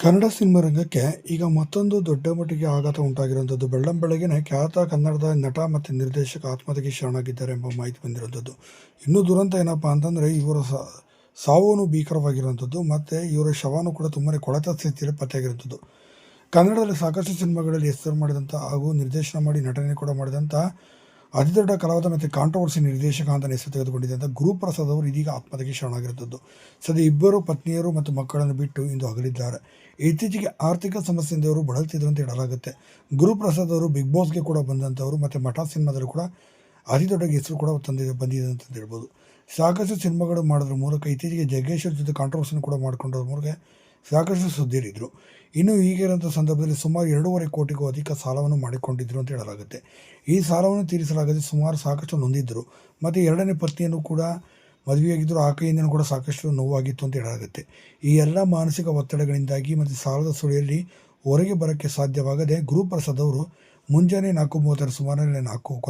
Kannada cinema ರಂಗಕ್ಕೆ ಈಗ ಮತ್ತೊಂದು ದೊಡ್ಡ ಮಟ್ಟಿಗೆ ಆಘಾತ ಉಂಟಾಗಿರುವಂಥದ್ದು. ಬೆಳ್ಳಂಬೆಳಗ್ಗೆನೆ ಖ್ಯಾತ ಕನ್ನಡದ ನಟ ಮತ್ತು ನಿರ್ದೇಶಕ ಆತ್ಮಹತ್ಯೆಗೆ ಶರಣಾಗಿದ್ದಾರೆ ಎಂಬ ಮಾಹಿತಿ ಬಂದಿರುವಂಥದ್ದು. ಇನ್ನೂ ದುರಂತ ಏನಪ್ಪ ಅಂತಂದರೆ ಇವರ ಸಾವನ್ನು ಭೀಕರವಾಗಿರುವಂಥದ್ದು ಮತ್ತು ಇವರ ಶವನೂ ಕೂಡ ತುಂಬಾ ಕೊಳೆತ ಸ್ಥಿತಿಯಲ್ಲಿ ಪತ್ತೆಯಾಗಿರುವಂಥದ್ದು. ಕನ್ನಡದಲ್ಲಿ ಸಾಕಷ್ಟು ಸಿನಿಮಾಗಳಲ್ಲಿ ಹೆಸರು ಮಾಡಿದಂಥ ಹಾಗೂ ನಿರ್ದೇಶನ ಮಾಡಿ ನಟನೆ ಕೂಡ ಮಾಡಿದಂಥ ಅತಿ ದೊಡ್ಡ ಕಲಾವಿದ ಮತ್ತು ಕಾಂಟ್ರವರ್ಸಿ ನಿರ್ದೇಶಕ ಅಂತ ಹೆಸರು ತೆಗೆದುಕೊಂಡಿದ್ದಂಥ ಗುರುಪ್ರಸಾದ್ ಅವರು ಇದೀಗ ಆತ್ಮಹತ್ಯೆಗೆ ಶರಣಾಗಿರುವಂಥದ್ದು. ಸದ್ಯ ಇಬ್ಬರು ಪತ್ನಿಯರು ಮತ್ತು ಮಕ್ಕಳನ್ನು ಬಿಟ್ಟು ಇಂದು ಅಗಲಿದ್ದಾರೆ. ಇತ್ತೀಚೆಗೆ ಆರ್ಥಿಕ ಸಮಸ್ಯೆಯಿಂದ ಅವರು ಬಳಲ್ತಿದ್ರು ಅಂತ ಹೇಳಲಾಗುತ್ತೆ. ಗುರುಪ್ರಸಾದ್ ಅವರು ಬಿಗ್ ಬಾಸ್ಗೆ ಕೂಡ ಬಂದಂಥವರು ಮತ್ತು ಮಠ ಸಿನಿಮಾದಲ್ಲೂ ಕೂಡ ಅತಿ ದೊಡ್ಡ ಹೆಸರು ಕೂಡ ಬಂದಿದೆ ಅಂತ ಹೇಳ್ಬೋದು. ಸಾಕಷ್ಟು ಸಿನಿಮಾಗಳು ಮಾಡೋದ್ರ ಮೂಲಕ ಇತ್ತೀಚೆಗೆ ಜಗ್ಗೇಶ್ವರ್ ಜೊತೆ ಕಾಂಟ್ರವರ್ಸಿನ ಕೂಡ ಮಾಡಿಕೊಂಡ್ರ ಮೂಲಕ ಸಾಕಷ್ಟು ಸುದ್ದಿಯಲ್ಲಿದ್ದರು. ಇನ್ನು ಈಗಿರುವಂಥ ಸಂದರ್ಭದಲ್ಲಿ ಸುಮಾರು 2.5 ಕೋಟಿಗೂ ಅಧಿಕ ಸಾಲವನ್ನು ಮಾಡಿಕೊಂಡಿದ್ದರು ಅಂತ ಹೇಳಲಾಗುತ್ತೆ. ಈ ಸಾಲವನ್ನು ತೀರಿಸಲಾಗದೆ ಸುಮಾರು ಸಾಕಷ್ಟು ನೊಂದಿದ್ದರು ಮತ್ತು ಎರಡನೇ ಪತ್ನಿಯನ್ನು ಕೂಡ ಮದುವೆಯಾಗಿದ್ದರು. ಆಕೆಯಿಂದಲೂ ಕೂಡ ಸಾಕಷ್ಟು ನೋವಾಗಿತ್ತು ಅಂತ ಹೇಳಲಾಗುತ್ತೆ. ಈ ಎಲ್ಲ ಮಾನಸಿಕ ಒತ್ತಡಗಳಿಂದಾಗಿ ಮತ್ತು ಸಾಲದ ಸುಳಿಯಲ್ಲಿ ಹೊರಗೆ ಬರೋಕ್ಕೆ ಸಾಧ್ಯವಾಗದೆ ಗುರುಪ್ರಸಾದ್ ಅವರು ಮುಂಜಾನೆ 4:30 ಸುಮಾರಿನಲ್ಲಿ ಕೊನೆ